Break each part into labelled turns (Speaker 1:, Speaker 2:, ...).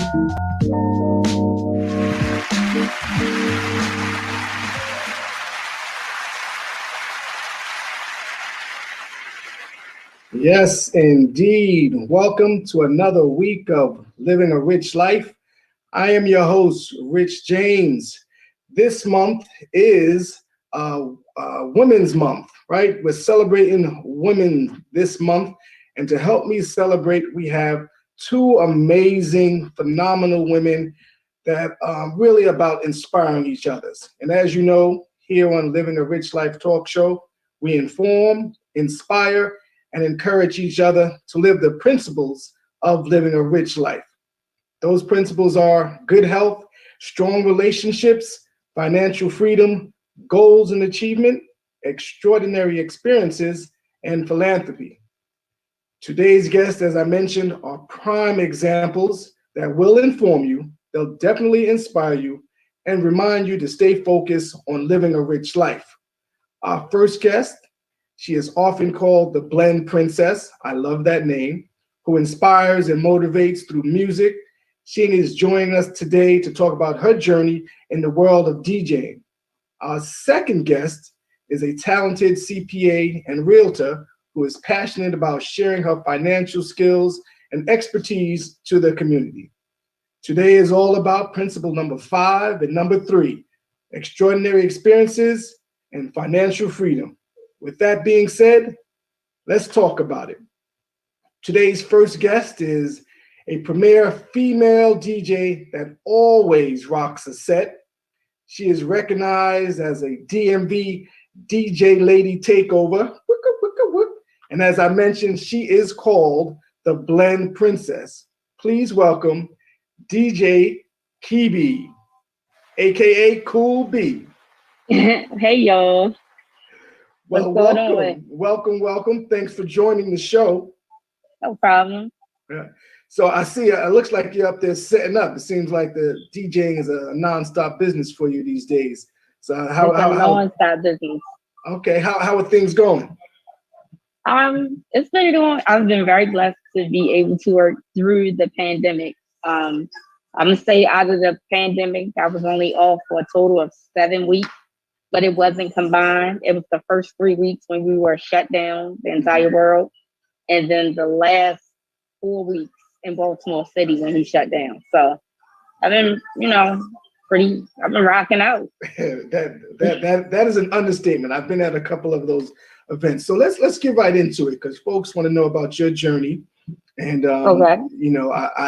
Speaker 1: Yes, indeed. Welcome to another week of Living a Rich Life. I am your host, Rich James. This month is Women's Month, right? We're celebrating women this month. And to help me celebrate, we have two amazing, phenomenal women that are really about inspiring each other. And as you know, here on Living a Rich Life talk show, we inform, inspire, and encourage each other to live the principles of living a rich life. Those principles are good health, strong relationships, financial freedom, goals and achievement, extraordinary experiences, and philanthropy. Today's guests, as I mentioned, are prime examples that will inform you, they'll definitely inspire you, and remind you to stay focused on living a rich life. Our first guest, she is often called the Blend Princess. I love that name, who inspires and motivates through music. She is joining us today to talk about her journey in the world of DJing. Our second guest is a talented CPA and realtor who is passionate about sharing her financial skills and expertise to the community. Today is all about principle number 5 and number 3, extraordinary experiences and financial freedom. With that being said, let's talk about it. Today's first guest is a premier female DJ that always rocks a set. She is recognized as a DMV DJ Lady Takeover. And as I mentioned, she is called the Blend Princess. Please welcome DJ Kibby, aka Cool B.
Speaker 2: Hey y'all.
Speaker 1: Well, welcome. Thanks for joining the show.
Speaker 2: No problem.
Speaker 1: Yeah. So I see it looks like you're up there setting up. It seems like the DJing is a nonstop business for you these days. So how
Speaker 2: nonstop business.
Speaker 1: Okay, how are things going?
Speaker 2: It's been going. I've been very blessed to be able to work through the pandemic. I'm gonna say out of the pandemic, I was only off for a total of 7 weeks. But it wasn't combined. It was the first 3 weeks when we were shut down, the entire world. And then the last 4 weeks in Baltimore City when he shut down. So I've been, I've been rocking out.
Speaker 1: that is an understatement. I've been at a couple of those events. So let's get right into it because folks want to know about your journey. And,
Speaker 2: okay.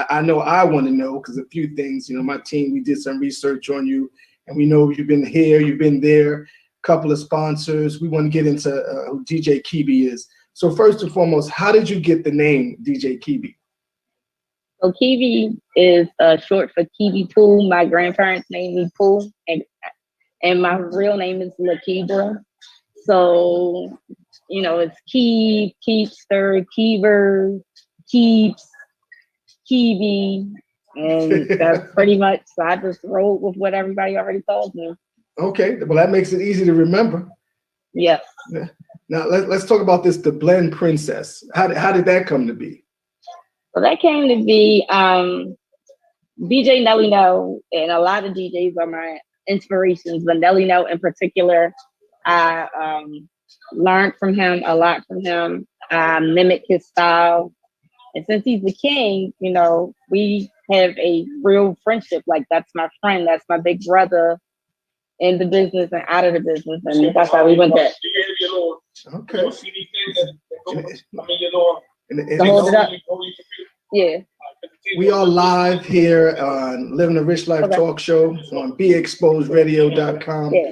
Speaker 1: I know I want to know because a few things, my team, we did some research on you. And we know you've been here, you've been there, a couple of sponsors. We want to get into who DJ Kibby is. So first and foremost, how did you get the name DJ Kibby?
Speaker 2: So Kibby is short for Kibby Pool. My grandparents named me Pool, and my real name is Lakibra. So, it's Keeb, Keepster, Keever, Keeps, Kibby. And that's pretty much, so I just rolled with what everybody already calls me.
Speaker 1: Okay, well, that makes it easy to remember.
Speaker 2: Yes.
Speaker 1: Now, let's talk about this, the Blend Princess. How did that come to be?
Speaker 2: Well, that came to be DJ Nelly No, and a lot of DJs are my inspirations, but Nelly No in particular, I learned from him, a lot from him. I mimic his style. And since he's the king, we have a real friendship. Like, that's my friend, that's my big brother in the business and out of the business. And that's how we went there.
Speaker 1: Okay.
Speaker 2: Hold it up. Yeah.
Speaker 1: We are live here on Living a Rich Life talk show on BeExposedRadio.com.
Speaker 2: Yeah.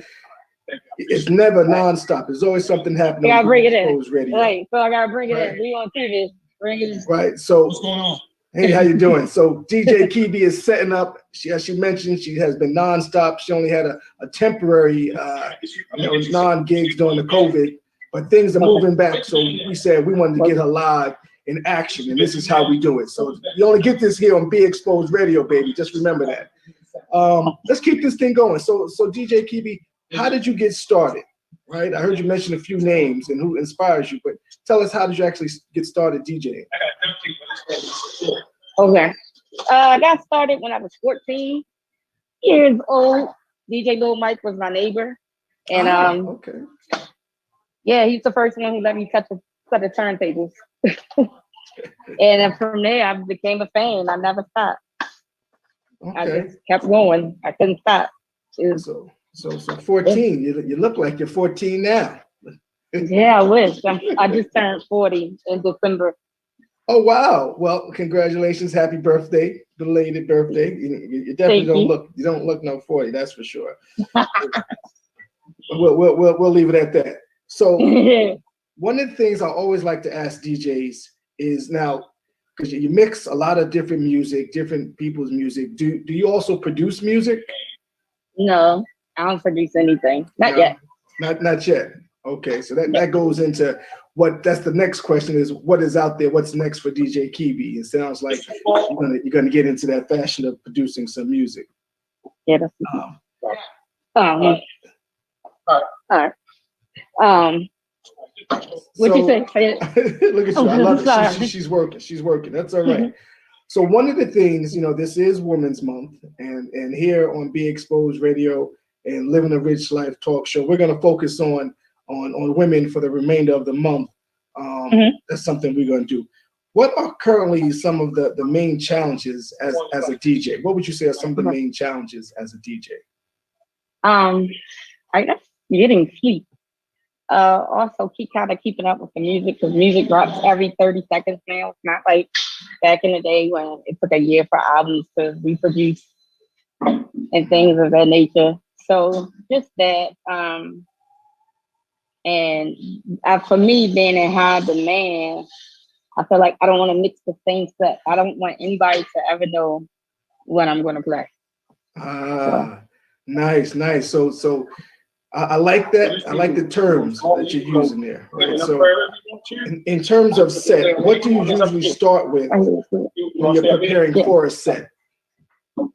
Speaker 1: It's never nonstop. There's always something happening.
Speaker 2: I gotta bring it in.
Speaker 1: Radio.
Speaker 2: Right. So I gotta bring it in. We on TV. Bring it in.
Speaker 1: Right. So
Speaker 3: what's going on?
Speaker 1: Hey, how you doing? So DJ Kibby is setting up. As she mentioned, she has been nonstop. She only had a temporary, non-gigs during the COVID, but things are moving back. So we said we wanted to get her live in action, and this is how we do it. So you only get this here on Be Exposed Radio, baby. Just remember that. Let's keep this thing going. So DJ Kibby, how did you get started? Right, I heard you mention a few names and who inspires you, but tell us, how did you actually get started DJing?
Speaker 2: Okay, I got started when I was 14 years old. DJ Lil Mike was my neighbor, and
Speaker 1: Okay.
Speaker 2: yeah, he's the first one who let me cut the turntables. And then from there, I became a fan. I never stopped. I
Speaker 1: Okay.
Speaker 2: just kept going. I couldn't stop.
Speaker 1: So 14. You look like you're 14 now.
Speaker 2: Yeah, I wish. I just turned 40 in December.
Speaker 1: Oh wow! Well, congratulations, happy birthday, belated birthday. You definitely don't look no 40, that's for sure. We'll leave it at that. So one of the things I always like to ask DJs is now, because you mix a lot of different music, different people's music. Do you also produce music?
Speaker 2: No, I don't produce anything. Not
Speaker 1: No,
Speaker 2: yet.
Speaker 1: Not yet. Okay, so that goes into that's the next question is what is out there? What's next for DJ Kibby? It sounds like you're gonna get into that fashion of producing some music.
Speaker 2: Yeah, that's all right. What you say?
Speaker 1: Look at you. I love it. She's working. She's working. That's all right. So one of the things, this is Women's Month, and here on Be Exposed Radio and Living a Rich Life talk show, we're going to focus on women for the remainder of the month. That's something we're going to do. What are currently some of the main challenges as a DJ? What would you say are some of the main challenges as a DJ?
Speaker 2: I guess getting sleep. Also keeping up with the music, because music drops every 30 seconds now. It's not like back in the day when it took a year for albums to reproduce and things of that nature. So just that. And for me, being in high demand, I feel like I don't want to mix the same set. I don't want anybody to ever know what I'm going to play.
Speaker 1: Nice. So I like that. I like the terms that you're using there. Right? So in terms of set, what do you usually start with when you're preparing for a set?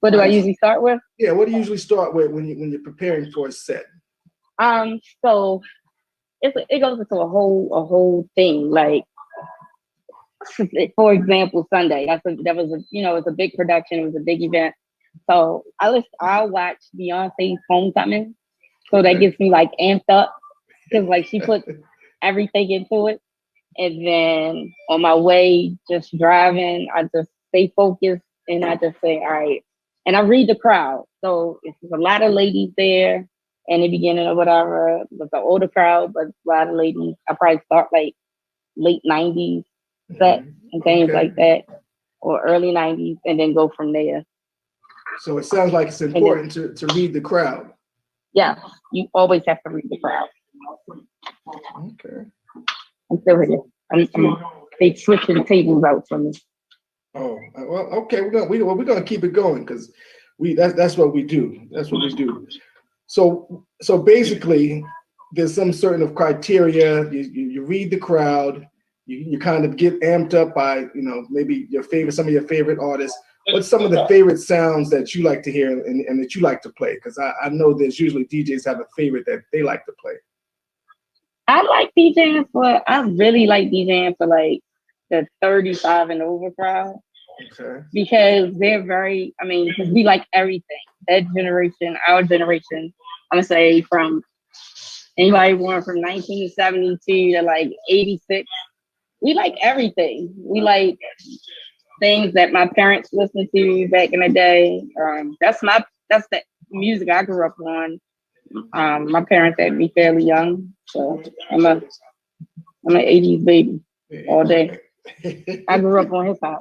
Speaker 2: What do I usually start with?
Speaker 1: Yeah, what do you usually start with when you're preparing for a set?
Speaker 2: So it goes into a whole thing. Like, for example, Sunday. It's a big production. It was a big event. So I'll watch Beyonce's Homecoming. So that gets me like amped up, because like she put everything into it. And then on my way, just driving, I just stay focused and I just say, all right. And I read the crowd. So it's a lot of ladies there in the beginning or whatever. With the older crowd, but a lot of ladies. I probably start like late 90s set and things like that, or early 90s, and then go from there.
Speaker 1: So it sounds like it's important to read the crowd.
Speaker 2: Yeah, you always have to read the crowd.
Speaker 1: Okay.
Speaker 2: I'm still here. They switching tables out for me.
Speaker 1: Oh, well, okay. We're gonna keep it going, because that's what we do. That's what we do. So basically, there's some certain of criteria. You read the crowd. You kind of get amped up by maybe some of your favorite artists. What's some of the favorite sounds that you like to hear and that you like to play? Because I know there's usually DJs have a favorite that they like to play.
Speaker 2: I really like DJing for like the 35 and over crowd.
Speaker 1: Okay.
Speaker 2: Because they're because we like everything. That generation, our generation, I'm gonna say from anybody born from 1972 to like 86, we like everything. We like things that my parents listened to back in the day. That's the music I grew up on. My parents had me fairly young, so I'm an 80s baby all day. I grew up on hip hop.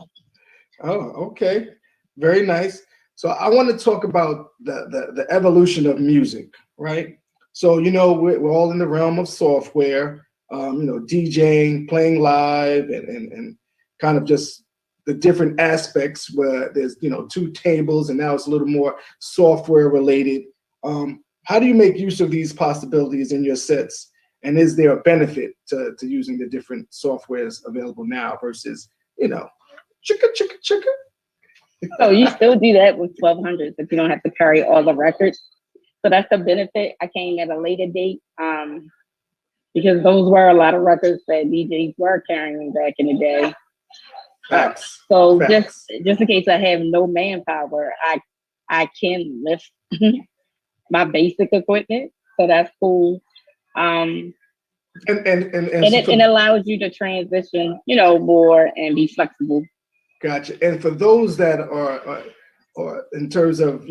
Speaker 1: Oh, okay, very nice. So I want to talk about the evolution of music, right? So we're all in the realm of software, DJing, playing live, and kind of just the different aspects where there's two tables, and now it's a little more software related. How do you make use of these possibilities in your sets? And is there a benefit to using the different softwares available now versus chicka?
Speaker 2: So you still do that with 1200s if you don't have to carry all the records. So that's the benefit. I came at a later date because those were a lot of records that DJs were carrying back in the day.
Speaker 1: Facts.
Speaker 2: So
Speaker 1: Facts.
Speaker 2: just in case I have no manpower, I can lift my basic equipment. So that's cool.
Speaker 1: And so
Speaker 2: It allows you to transition, more and be flexible.
Speaker 1: gotcha. And for those that are in terms of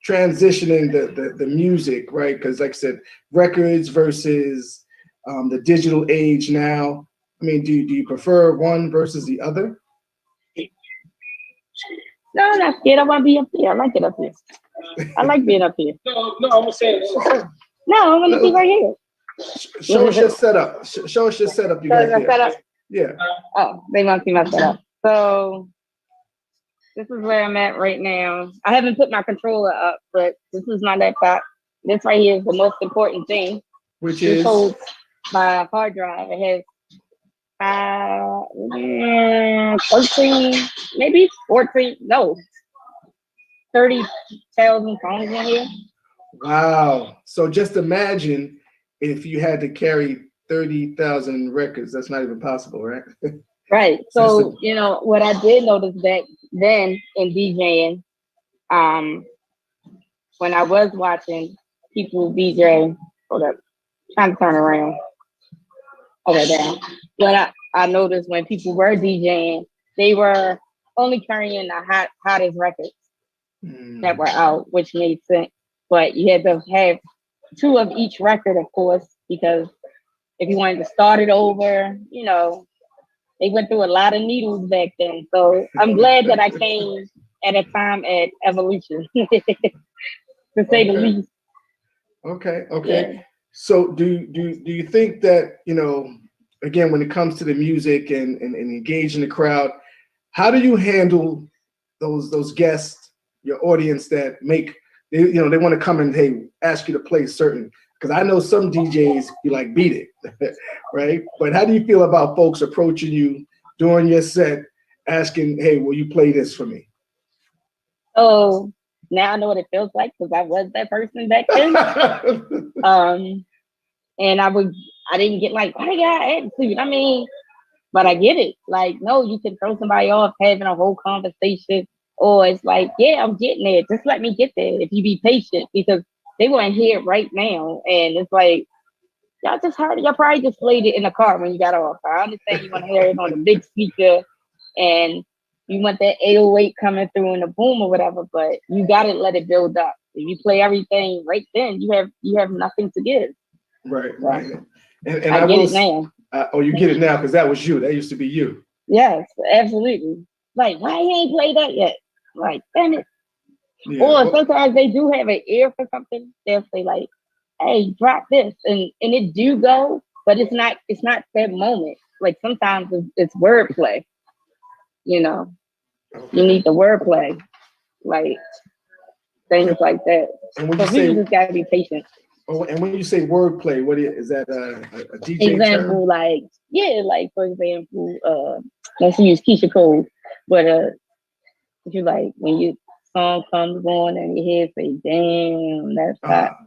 Speaker 1: transitioning the music, right? Because like I said, records versus the digital age now. I mean, do you prefer one versus the other?
Speaker 2: No, that's good. I want to be up here. I like it up here. I like being up here.
Speaker 3: No, I'm saying.
Speaker 2: No, I'm going to be right here.
Speaker 1: Show us your setup. Show us your setup. You got there.
Speaker 2: Setup.
Speaker 1: Yeah.
Speaker 2: Oh, they want to see my setup. So this is where I'm at right now. I haven't put my controller up, but this is my laptop. This right here is the most important thing.
Speaker 1: Which
Speaker 2: this
Speaker 1: is
Speaker 2: holds my hard drive. It has 13, maybe 14, no, 30,000 songs in here.
Speaker 1: wow. So just imagine if you had to carry 30,000 records. That's not even possible, right?
Speaker 2: Right. So, what I did notice back then in DJing, when I was watching people DJ, hold up, trying to turn around. Okay, down. When I noticed when people were DJing, they were only carrying the hottest records that were out, which made sense. But you had to have 2 of each record, of course, because if you wanted to start it over, they went through a lot of needles back then. So I'm glad that I came at a time at evolution, to say the least.
Speaker 1: Okay.
Speaker 2: Yeah.
Speaker 1: So do you think that, again, when it comes to the music and engaging the crowd, how do you handle those guests, your audience that they want to come and, hey, ask you to play certain, because I know some DJs you like beat it, right? But how do you feel about folks approaching you during your set asking, hey, will you play this for me?
Speaker 2: Oh, now I know what it feels like because I was that person back then. And I didn't get like, why got attitude? I mean, but I get it. Like, no, you can throw somebody off having a whole conversation, or it's like, yeah, I'm getting there. Just let me get there if you be patient, because they want to hear it right now. And it's like, y'all just heard it. Y'all probably just played it in the car when you got off. I understand you want to hear it on the big speaker and you want that 808 coming through in the boom or whatever, but you got to let it build up. If you play everything right then, you have nothing to give.
Speaker 1: Right. And
Speaker 2: I get it now.
Speaker 1: You get it now because that was you. That used to be you.
Speaker 2: Yes, absolutely. Like, why you ain't played that yet? Like, damn it. Yeah, or sometimes they do have an ear for something. They'll say like, hey, drop this. And it do go, but it's not that moment. Like sometimes it's wordplay. You need the wordplay. Like things like that.
Speaker 1: And when
Speaker 2: so you just gotta be patient.
Speaker 1: Oh, and when you say wordplay, what is that a DJ
Speaker 2: example
Speaker 1: term?
Speaker 2: Like for example, let's use Keisha Cole, but if you like when you song comes on and your head say, damn, that's hot.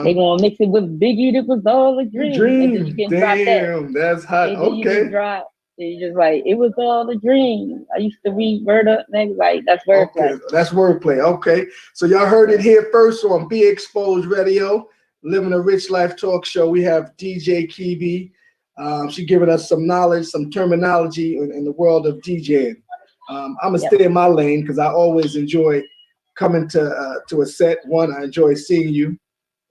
Speaker 2: They gonna mix it with Biggie, that was all a dream. And then you can drop that.
Speaker 1: That's hot.
Speaker 2: And then
Speaker 1: okay.
Speaker 2: You just drop. You just like, it was all a dream. I used to read word up things like that's wordplay.
Speaker 1: Okay. That's wordplay. Okay. So y'all heard it here first on Be Exposed Radio, Living a Rich Life Talk Show. We have DJ Kibby. She's giving us some knowledge, some terminology in the world of DJing. I'm gonna stay in my lane because I always enjoy coming to a set. One, I enjoy seeing you,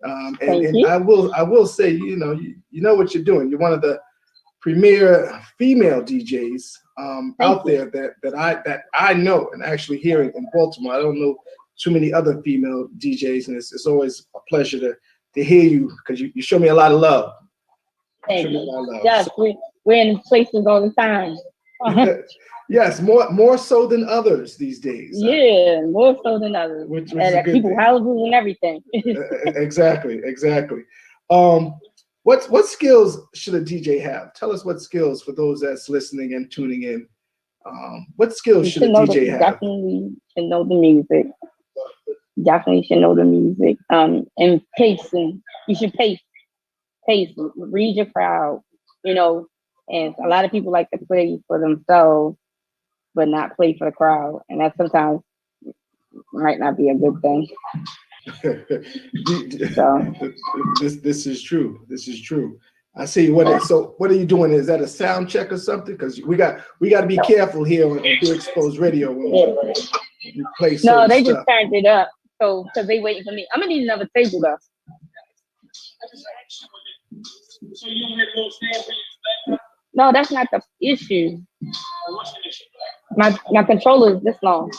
Speaker 1: and I will say, you know what you're doing. You're one of the premier female DJs out there that I know and actually hearing in Baltimore. I don't know too many other female DJs, and it's always a pleasure to hear you because you show me a lot of love.
Speaker 2: Thank you. Yes, we're in places all the time.
Speaker 1: Yes, more so than others these days.
Speaker 2: Yeah, more so than others.
Speaker 1: Which
Speaker 2: and people houses and everything.
Speaker 1: Exactly. What skills should a DJ have? Tell us what skills for those that's listening and tuning in. What skills should a DJ have?
Speaker 2: Definitely should know the music. Definitely should know the music. And pacing. You should pace, read your crowd, and a lot of people like to play for themselves. but not play for the crowd, and that sometimes might not be a good thing. So
Speaker 1: this is true. This is true. I see. So what are you doing? Is that a sound check or something? Because we got to be careful here on Be Exposed Radio when we play certain
Speaker 2: no, they just
Speaker 1: stuff.
Speaker 2: turned it up. So because they waiting for me, I'm gonna need another table though.
Speaker 3: So you don't have no stand.
Speaker 2: No, that's not the issue. My controller is this long.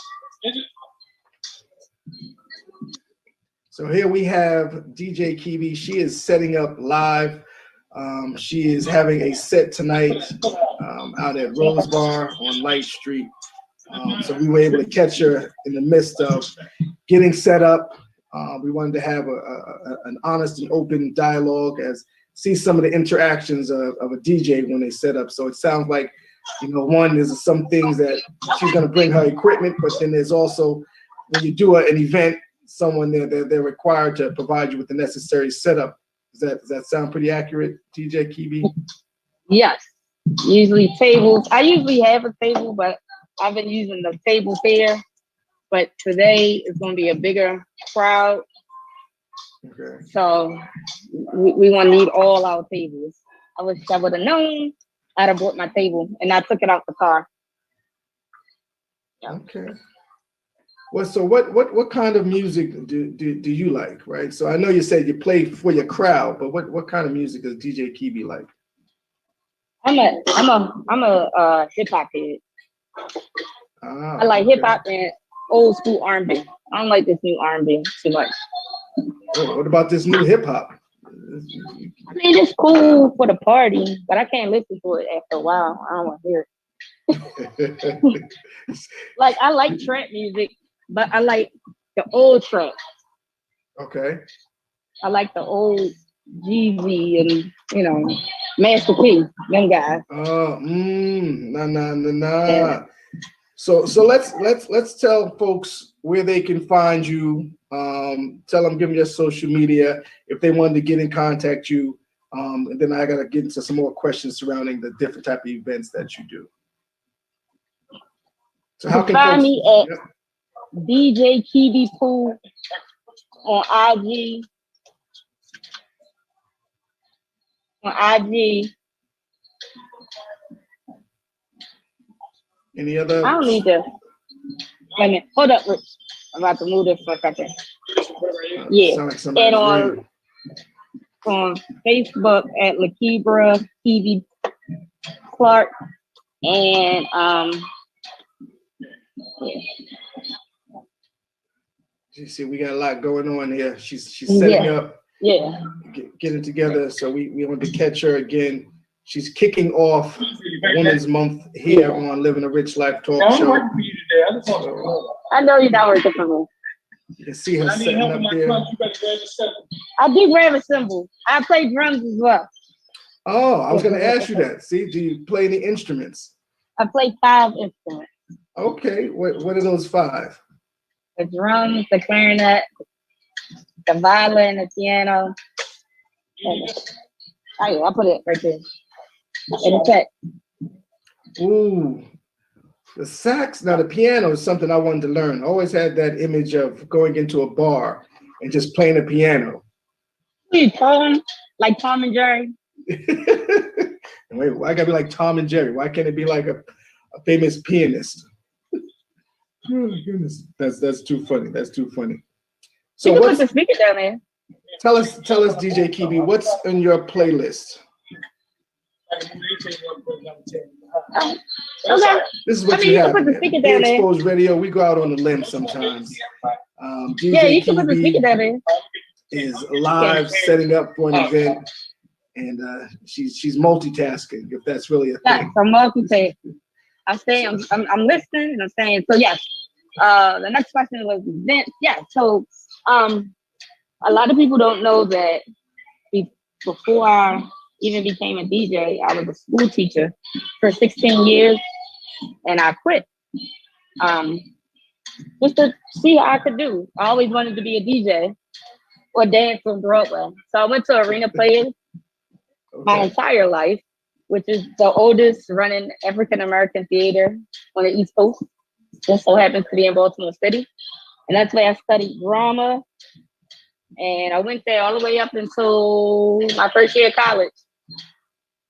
Speaker 1: So here we have DJ Kibby. She is setting up live. She is having a set tonight out at Rose Bar on Light Street. So we were able to catch her in the midst of getting set up. We wanted to have an honest and open dialogue, see some of the interactions of a DJ when they set up. So it sounds like, one, there's some things that she's going to bring her equipment, but then there's also, when you do an event, someone they're required to provide you with the necessary setup. Does that sound pretty accurate, DJ Kibby?
Speaker 2: Yes. Usually tables. I usually have a table, but I've been using the table fair. But today is going to be a bigger crowd.
Speaker 1: Okay.
Speaker 2: So we want to need all our tables. I wish I would have known. I'd have brought my table and I took it out the car.
Speaker 1: Okay. Well, so what kind of music do you like, right? So I know you said you play for your crowd, but what kind of music does DJ Kibby like?
Speaker 2: I'm a hip hop head. I like hip hop and old school R&B. I don't like this new R&B too much.
Speaker 1: Oh, what about this new hip hop?
Speaker 2: I mean, it's cool for the party, but I can't listen to it after a while. I don't want to hear it. Like, I like trap music, but I like the old trap.
Speaker 1: Okay.
Speaker 2: I like the old Jeezy and, Master P, them guys.
Speaker 1: Oh, nah.
Speaker 2: Yeah.
Speaker 1: So let's tell folks where they can find you. Tell them, give them your social media if they wanted to get in contact you. And then I gotta get into some more questions surrounding the different type of events that you do. So how can
Speaker 2: find
Speaker 1: folks,
Speaker 2: me at DJ Kibby Pool on IG.
Speaker 1: Any other?
Speaker 2: I don't need to. Wait a minute. Hold up, Rich. I'm about to move this for a second. Yeah.
Speaker 1: Like
Speaker 2: And on Facebook at Lakibra Kibby Clark. And yeah.
Speaker 1: You see, we got a lot going on here. She's setting up.
Speaker 2: Yeah.
Speaker 1: Getting together. So we wanted to catch her again. She's kicking off Women's Month here on Living a Rich Life Talk Show.
Speaker 2: I know you're not working for me.
Speaker 1: You can see her setting up there.
Speaker 2: I do grab a cymbal. I play drums as well.
Speaker 1: Oh, I was going to ask you that. See, do you play any instruments?
Speaker 2: I play 5 instruments.
Speaker 1: Okay, what are those 5?
Speaker 2: The drums, the clarinet, the violin, the piano. Oh yeah, I'll put it right there. And the sax.
Speaker 1: Ooh, the sax. Now the piano is something I wanted to learn. I always had that image of going into a bar and just playing the piano.
Speaker 2: Tom, like Tom and Jerry.
Speaker 1: Wait, why gotta be like Tom and Jerry? Why can't it be like a famous pianist? Oh goodness, that's too funny. That's too funny. So
Speaker 2: you can put the speaker down there.
Speaker 1: Tell us, DJ Kibby, what's in your playlist?
Speaker 2: Okay.
Speaker 1: This is what you have. Put the speaker down there. Exposed Radio. We go out on the limb sometimes. DJ
Speaker 2: you can put the speaker down there.
Speaker 1: Is live setting up for an event, and she's multitasking. If that's really a thing.
Speaker 2: I'm multitasking. I'm listening and I'm saying so. Yes. The next question was events. Yeah. So a lot of people don't know that before I even became a DJ, I was a school teacher for 16 years, and I quit just to see how I could do. I always wanted to be a DJ or dance on Broadway. So I went to arena players my entire life, which is the oldest running African American theater on the East Coast. Just so happens to be in Baltimore City. And that's where I studied drama. And I went there all the way up until my first year of college.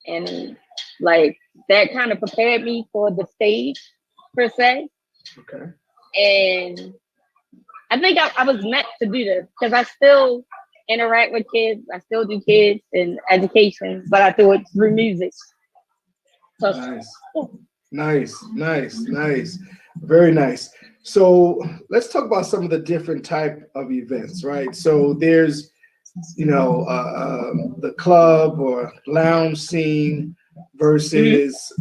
Speaker 2: And like that kind of prepared me for the stage per se.
Speaker 1: Okay.
Speaker 2: And I think I was meant to do this because I still interact with kids. I still do kids and education, but I do it through music. So,
Speaker 1: Nice. Very nice. So let's talk about some of the different type of events, right? So there's, the club or lounge scene versus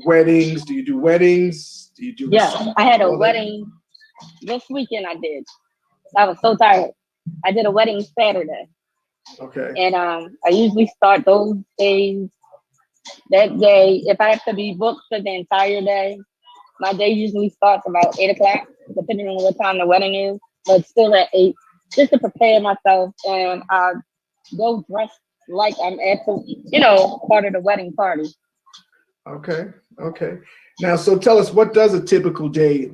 Speaker 1: weddings. Do you do weddings? Do you do?
Speaker 2: Yeah, I had a wedding this weekend. I did. I was so tired. I did a wedding Saturday.
Speaker 1: Okay.
Speaker 2: And I usually start those days. That day, if I have to be booked for the entire day, my day usually starts about 8 o'clock, depending on what time the wedding is, but still at 8, just to prepare myself. And I go dressed like I'm at the, part of the wedding party.
Speaker 1: Okay. Now, so tell us, what does a typical DJ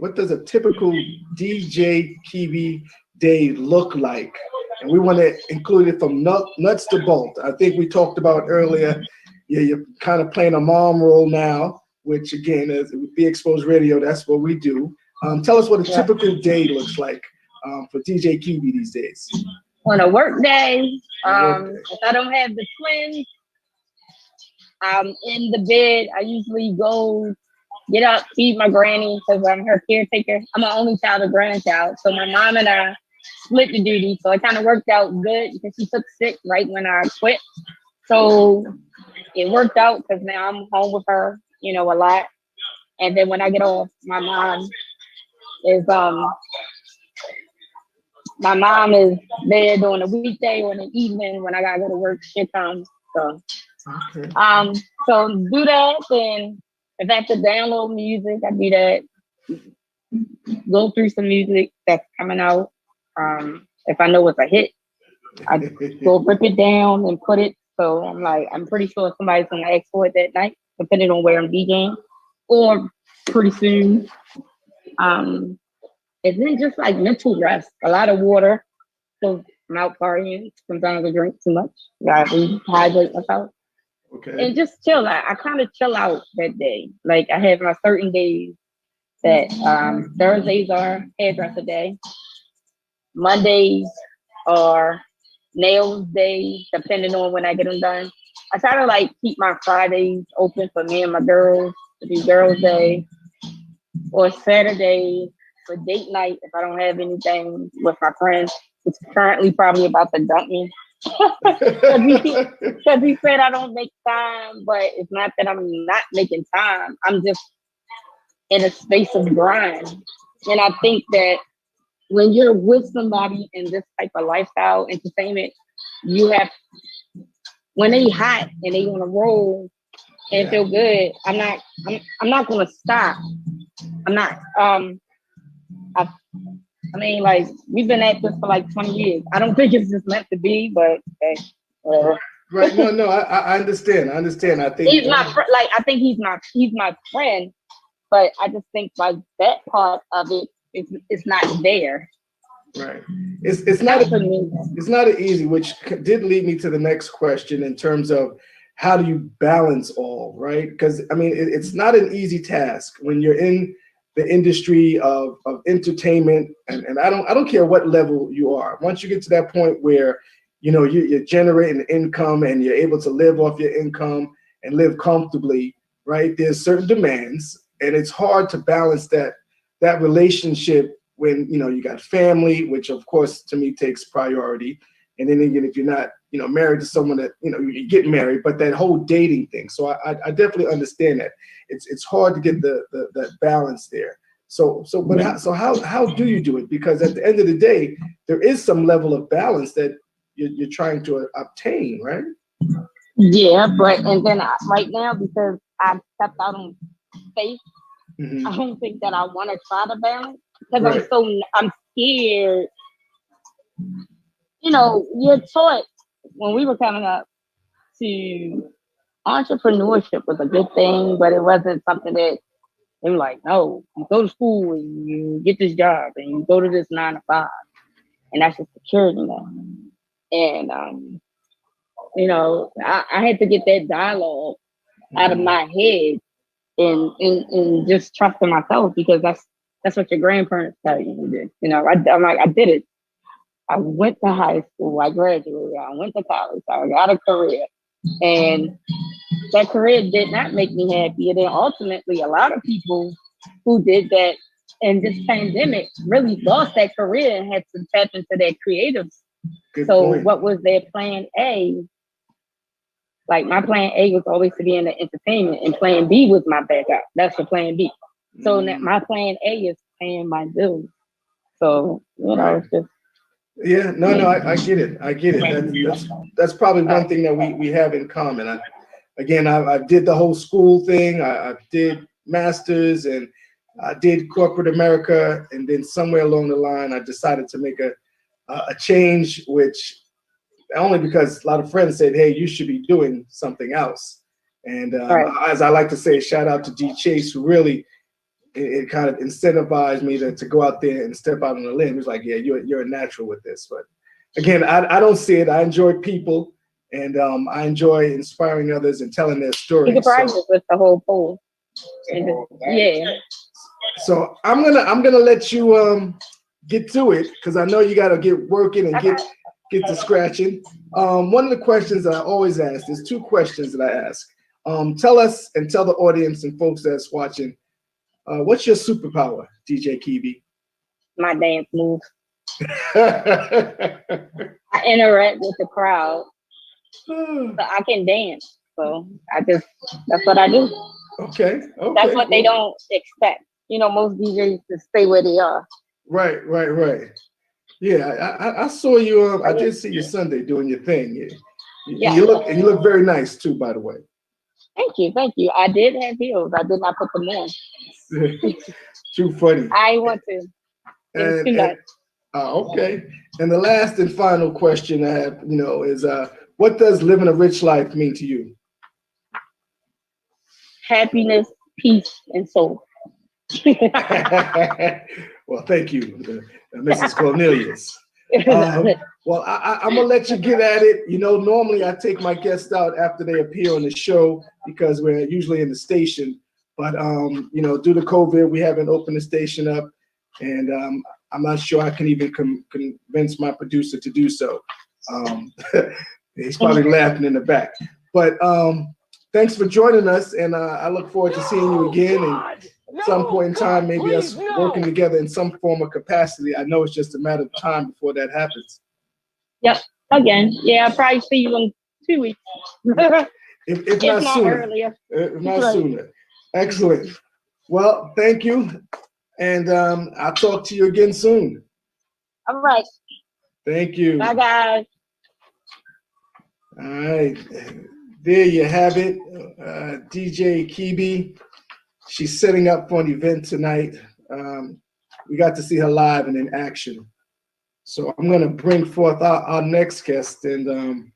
Speaker 1: Kibby day look like? And we want to include it from nuts to bolt. I think we talked about earlier, you're kind of playing a mom role now, which again, is Be Exposed Radio, that's what we do. Tell us what a typical day looks like for DJ Kibby these days.
Speaker 2: On a work day, if I don't have the twins, I'm in the bed. I usually go get up, feed my granny because I'm her caretaker. I'm an only child, a grandchild. So my mom and I split the duty. So it kind of worked out good because she took sick right when I quit. So it worked out because now I'm home with her, a lot. And then when I get off, my mom is there during the weekday or in the evening when I gotta go to work. She comes. So so do that. Then if I have to download music, I do that. Go through some music that's coming out. If I know it's a hit, I go rip it down and put it. So I'm pretty sure somebody's gonna ask for it that night, depending on where I'm DJing, or pretty soon. And then just like mental rest, a lot of water. So I'm out partying. Sometimes I drink too much. I rehydrate myself.
Speaker 1: Okay.
Speaker 2: And just chill out. I kind of chill out that day. Like I have my certain days that Thursdays are hairdresser day. Mondays are nails day, depending on when I get them done. I try to keep my Fridays open for me and my girls to do girls day, or Saturday for date night if I don't have anything with my friends. It's currently probably about to dump me because he said I don't make time, but it's not that I'm not making time. I'm just in a space of grind, and I think that when you're with somebody in this type of lifestyle entertainment, you have, when they hot and they want to roll and feel good, I'm not going to stop. I'm not, we've been at this for 20 years. I don't think it's just meant to be, but
Speaker 1: right. No, I understand. I think
Speaker 2: he's my I think he's my friend, but I just think that part of it, it's not there.
Speaker 1: Right. It's not an easy, which did lead me to the next question in terms of how do you balance all, right? Because it's not an easy task when you're in the industry of entertainment, and I don't care what level you are. Once you get to that point where you're generating income and you're able to live off your income and live comfortably, right? There's certain demands, and it's hard to balance that relationship when you got family, which of course to me takes priority, and then again if you're not married to someone that you get married, but that whole dating thing. So I definitely understand that it's hard to get that balance there. So how do you do it? Because at the end of the day, there is some level of balance that you're trying to obtain, right?
Speaker 2: Yeah, but and then right now, because I've stepped out on faith, I don't think that I want to try to balance because I'm scared. You're taught when we were coming up to entrepreneurship was a good thing, but it wasn't something that they were like, no, you go to school and you get this job and you go to this 9 to 5, and that's just security now. And I had to get that dialogue out of my head and just trusting myself, because that's what your grandparents tell you to do. I'm like, I did it. I went to high school, I graduated, I went to college, I got a career. And that career did not make me happy. And then ultimately, a lot of people who did that in this pandemic really lost that career and had to tap into their creatives.
Speaker 1: Good
Speaker 2: So
Speaker 1: point.
Speaker 2: what was their plan A? Like, my plan A was always to be in the entertainment, and plan B was my backup. That's the plan B. So my plan A is paying my bills. So, it's just.
Speaker 1: Yeah, no, I get it. I get it. That's probably one thing that we have in common. I did the whole school thing. I did masters, and I did corporate America, and then somewhere along the line, I decided to make a change, which only because a lot of friends said, "Hey, you should be doing something else." And as I like to say, shout out to D Chase, who really it kind of incentivized me to go out there and step out on a limb. He was like, "Yeah, you're a natural with this." But again, I don't see it. I enjoy people, and I enjoy inspiring others and telling their stories.
Speaker 2: You can practice with the whole pool. Yeah.
Speaker 1: So I'm gonna let you get to it, because I know you got to get working and get to scratching. One of the questions that I always ask, there's 2 questions that I ask. Tell us and tell the audience and folks that's watching, what's your superpower, DJ Kibby?
Speaker 2: My dance moves. I interact with the crowd, so I can dance. So that's what I do.
Speaker 1: Okay.
Speaker 2: That's what they don't expect. Most DJs just stay where they are.
Speaker 1: Right. Yeah, I saw you. I did see you Sunday doing your thing.
Speaker 2: Yeah.
Speaker 1: You look very nice too, by the way.
Speaker 2: Thank you. I did have heels. I did not put them on.
Speaker 1: Too funny.
Speaker 2: I want to. It was too much.
Speaker 1: Okay. And the last and final question I have, is what does living a rich life mean to you?
Speaker 2: Happiness, peace, and soul.
Speaker 1: Well, thank you, Mrs. Cornelius. Well, I'm gonna let you get at it. Normally I take my guests out after they appear on the show, because we're usually in the station. But due to COVID, we haven't opened the station up, and I'm not sure I can even convince my producer to do so. He's probably laughing in the back. But thanks for joining us, and I look forward to seeing you again. And at some point in time, maybe us working together in some form of capacity. I know it's just a matter of time before that happens.
Speaker 2: Yep. Again. Yeah, I'll probably see you in 2 weeks.
Speaker 1: if not sooner.
Speaker 2: Earlier.
Speaker 1: If not sooner. Excellent. Well, thank you. And I'll talk to you again soon.
Speaker 2: All right.
Speaker 1: Thank you.
Speaker 2: Bye, guys.
Speaker 1: All right. There you have it. DJ Kibby. She's setting up for an event tonight. We got to see her live and in action. So I'm going to bring forth our next guest. And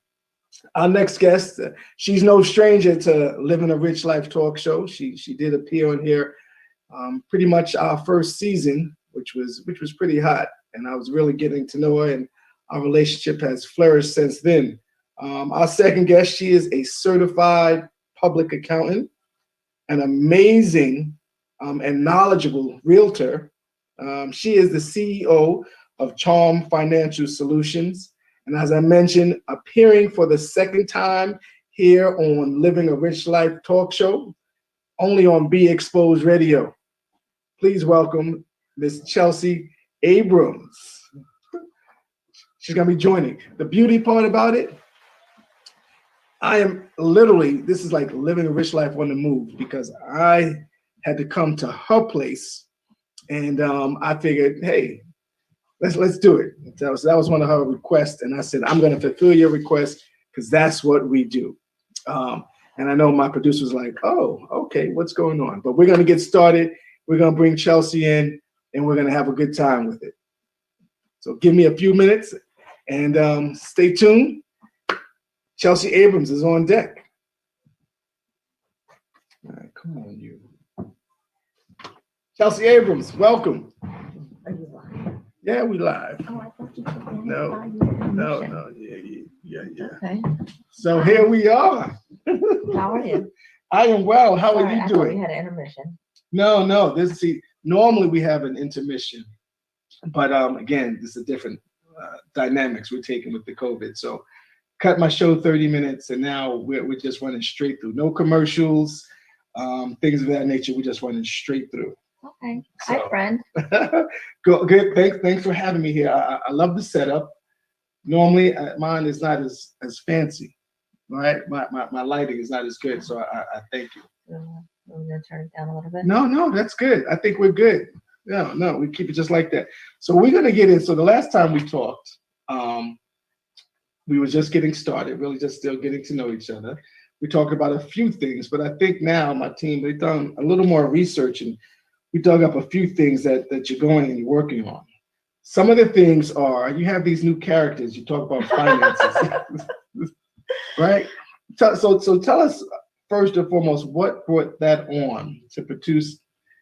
Speaker 1: our next guest, she's no stranger to Living a Rich Life talk show. She did appear on here pretty much our first season, which was pretty hot. And I was really getting to know her, and our relationship has flourished since then. Our second guest, she is a certified public accountant, an amazing and knowledgeable realtor. She is the CEO of Charm Financial Solutions. And as I mentioned, appearing for the second time here on Living a Rich Life talk show, only on Be Exposed Radio. Please welcome Miss Chelsea Abrams. She's going to be joining. The beauty part about it, I am literally, this is like living a rich life on the move, because I had to come to her place, and I figured, hey, let's do it. That was one of her requests, and I said, I'm going to fulfill your request, because that's what we do. And I know my producer was like, oh, okay, what's going on? But we're going to get started. We're going to bring Chelsea in, and we're going to have a good time with it. So give me a few minutes, and stay tuned. Chelsea Abrams is on deck. All right, come on, you. Chelsea Abrams, welcome.
Speaker 4: Are you live?
Speaker 1: Yeah, we live.
Speaker 4: Oh, I thought you said that.
Speaker 1: No, no, yeah.
Speaker 4: Okay.
Speaker 1: So here we are.
Speaker 4: How are you?
Speaker 1: I am well. How
Speaker 4: Sorry,
Speaker 1: are you
Speaker 4: I thought we
Speaker 1: doing?
Speaker 4: had an intermission.
Speaker 1: No. Normally we have an intermission, but again, this is different dynamics we're taking with the COVID. So cut my show 30 minutes, and now we're just running straight through. No commercials, things of that nature. We're just running straight through.
Speaker 4: Okay.
Speaker 1: So-
Speaker 4: Hi, friend.
Speaker 1: Good. Thanks for having me here. I love the setup. Normally, mine is not as fancy, right? My lighting is not as good, so I thank you.
Speaker 4: We're gonna turn it down a little bit.
Speaker 1: No, that's good. I think we're good. No, we keep it just like that. So we're gonna get in. So the last time we talked, we were just getting started, really just still getting to know each other. We talked about a few things, but I think now my team, they've done a little more research and we dug up a few things that you're going and you're working on. Some of the things are you have these new characters. You talk about finances, right? So tell us first and foremost what brought that on to produce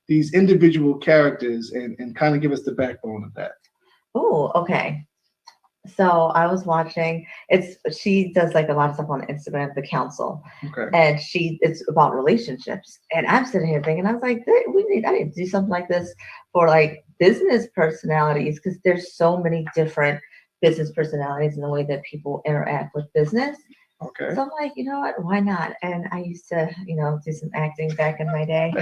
Speaker 1: these individual characters and kind of give us the backbone of that.
Speaker 4: Oh, okay. So I was watching. She does like a lot of stuff on Instagram, the council,
Speaker 1: Okay.
Speaker 4: and it's about relationships. And I'm sitting here thinking, I was like, I need to do something like this for like business personalities because there's so many different business personalities in the way that people interact with business.
Speaker 1: Okay.
Speaker 4: So I'm like, you know what? Why not? And I used to, do some acting back in my day.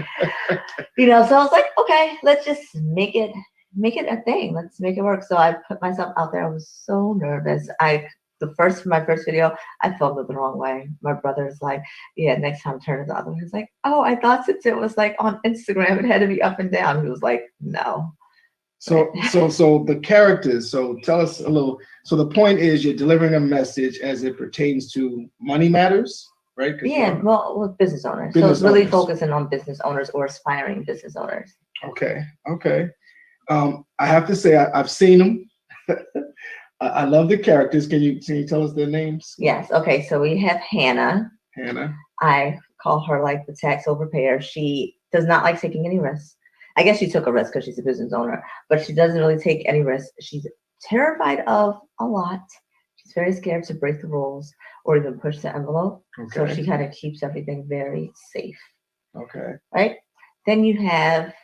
Speaker 4: So I was like, okay, let's just make it a thing. Let's make it work. So I put myself out there. I was so nervous. My first video, I filmed it the wrong way. My brother's like, yeah, next time turn it the other way. He's like, oh, I thought since it was like on Instagram, it had to be up and down. He was like, no.
Speaker 1: So the characters. So tell us a little. So the point is you're delivering a message as it pertains to money matters, right?
Speaker 4: Yeah, well, with business owners. So
Speaker 1: Business
Speaker 4: it's really
Speaker 1: owners.
Speaker 4: focusing on business owners or aspiring business owners.
Speaker 1: Okay. I have to say I've seen them. I love the characters. Can you tell us their names?
Speaker 4: Yes. Okay. So we have Hannah.
Speaker 1: Hannah.
Speaker 4: I call her like the tax overpayer. She does not like taking any risks. I guess she took a risk because she's a business owner, but she doesn't really take any risks. She's terrified of a lot. She's very scared to break the rules or even push the envelope. So
Speaker 1: Okay.
Speaker 4: she kind of keeps everything very safe.
Speaker 1: Okay.
Speaker 4: Right. Then you have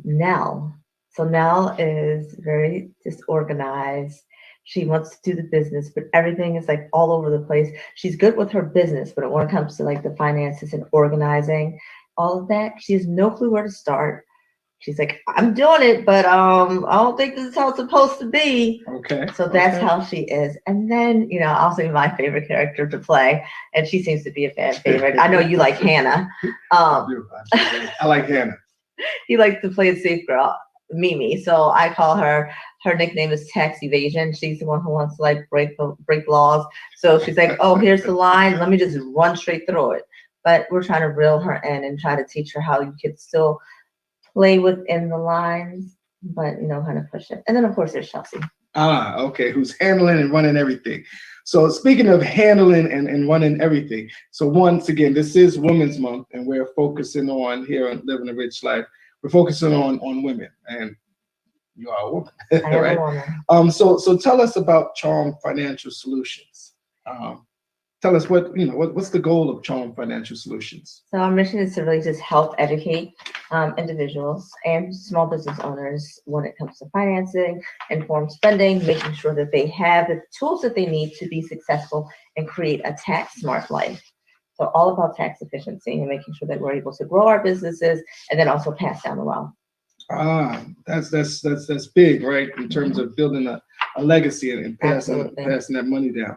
Speaker 4: Nell. So Nell is very disorganized. She wants to do the business, but everything is like all over the place. She's good with her business, but when it comes to like the finances and organizing, all of that, she has no clue where to start. She's like, I'm doing it, but I don't think this is how it's supposed to be.
Speaker 1: Okay.
Speaker 4: So that's how she is. And then, I'll say my favorite character to play, and she seems to be a fan favorite. I know you like Hannah.
Speaker 1: I like Hannah.
Speaker 4: He likes to play a safe girl, Mimi. So I call her nickname is tax evasion. She's the one who wants to like break laws. So she's like, oh, here's the line. Let me just run straight through it. But we're trying to reel her in and try to teach her how you could still play within the lines, but kind of push it. And then of course there's Chelsea.
Speaker 1: Okay. Who's handling and running everything. So speaking of handling and running everything. So once again, this is Women's Month and we're focusing on here on Living a Rich Life. We're focusing on women and you are a woman.
Speaker 4: I am
Speaker 1: right?
Speaker 4: a woman.
Speaker 1: So tell us about Charm Financial Solutions. Tell us what's the goal of Charm Financial Solutions?
Speaker 4: So our mission is to really just help educate individuals and small business owners when it comes to financing, informed spending, making sure that they have the tools that they need to be successful and create a tax smart life. So all about tax efficiency and making sure that we're able to grow our businesses and then also pass down the wealth.
Speaker 1: That's big, right? In terms of building a legacy and passing that money down.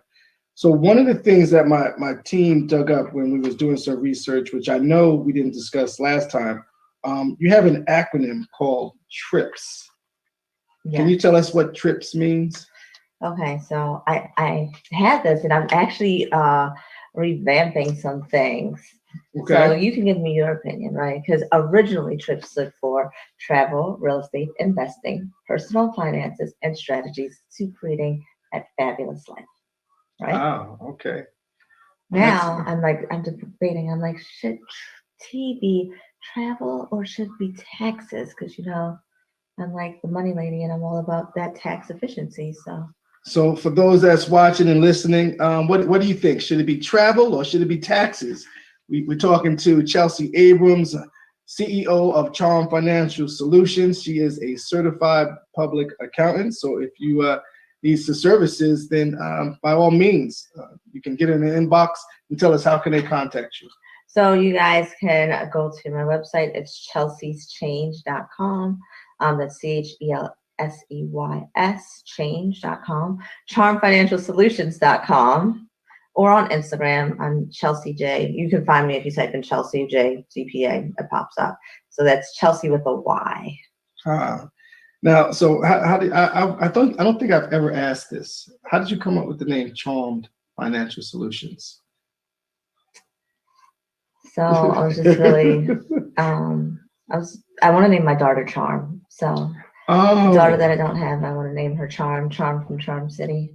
Speaker 1: So one of the things that my team dug up when we was doing some research, which I know we didn't discuss last time, you have an acronym called TRIPS.
Speaker 4: Yeah.
Speaker 1: Can you tell us what TRIPS means?
Speaker 4: Okay, so I had this and I'm actually revamping some things.
Speaker 1: Okay.
Speaker 4: So you can give me your opinion, right? Because originally TRIPS stood for Travel, Real Estate, Investing, Personal Finances, and Strategies to Creating a Fabulous Life. Right?
Speaker 1: Oh, okay.
Speaker 4: Now I'm debating. I'm like, should T be travel or should it be taxes? Because I'm like the money lady, and I'm all about that tax efficiency.
Speaker 1: So for those that's watching and listening, what do you think? Should it be travel or should it be taxes? We're talking to Chelsea Abrams, CEO of Charm Financial Solutions. She is a certified public accountant. So if you need the services, then by all means, you can get in the inbox and tell us how can they contact you.
Speaker 4: So you guys can go to my website. It's chelseaschange.com. That's CHELSEYS change.com. Charmfinancialsolutions.com. Or on Instagram, I'm Chelsea J. You can find me if you type in Chelsea J CPA, it pops up. So that's Chelsea with a Y.
Speaker 1: Now, so how did I don't think I've ever asked this. How did you come up with the name Charmed Financial Solutions?
Speaker 4: So I was just really I want to name my daughter Charm. So the daughter that I don't have, I want to name her Charm from Charm City.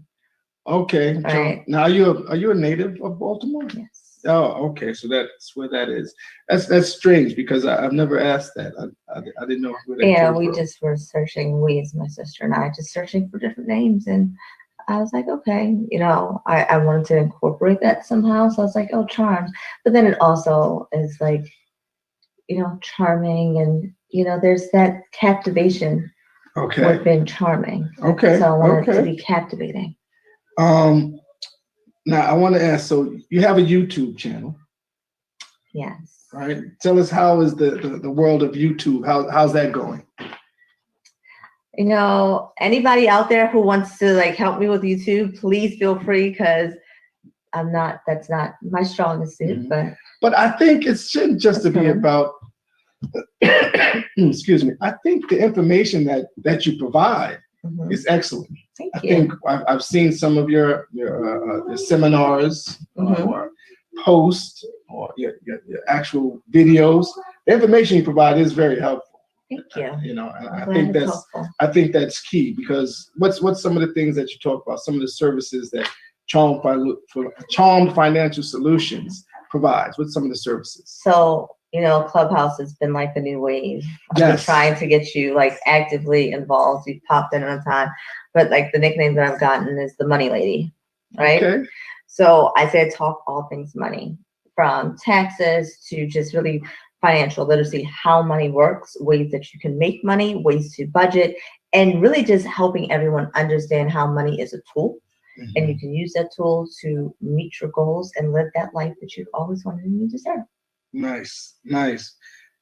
Speaker 1: Okay.
Speaker 4: Right.
Speaker 1: Now, are you a native of Baltimore?
Speaker 4: Yes.
Speaker 1: Oh, okay. So that's where that is. That's strange because I've never asked that. I didn't know where that came from.
Speaker 4: We just were searching. My sister and I, just searching for different names, and I was like, okay, I wanted to incorporate that somehow. So I was like, oh, Charm. But then it also is like, charming, and there's that captivation.
Speaker 1: Okay.
Speaker 4: With being charming.
Speaker 1: Okay.
Speaker 4: So I wanted it to be captivating.
Speaker 1: Now I want to ask, so you have a YouTube channel.
Speaker 4: Yes.
Speaker 1: Right. Tell us, how is the world of YouTube? How's that going?
Speaker 4: Anybody out there who wants to help me with YouTube, please feel free, because that's not my strongest suit,
Speaker 1: but I think it shouldn't just to be about excuse me. I think the information that you provide is excellent.
Speaker 4: Thank
Speaker 1: I
Speaker 4: you.
Speaker 1: think I've seen some of your seminars or posts or your actual videos. The information you provide is very helpful.
Speaker 4: Thank you.
Speaker 1: And I think that's key, because what's some of the things that you talk about, some of the services that Charmed Financial Solutions provides? What's some of the services?
Speaker 4: So, Clubhouse has been like the new wave.
Speaker 1: Yes.
Speaker 4: Trying to get you actively involved. You popped in on time. But the nickname that I've gotten is the Money Lady, right?
Speaker 1: Okay.
Speaker 4: So I say talk all things money, from taxes to just really financial literacy, how money works, ways that you can make money, ways to budget, and really just helping everyone understand how money is a tool. And you can use that tool to meet your goals and live that life that you've always wanted and you deserve.
Speaker 1: Nice.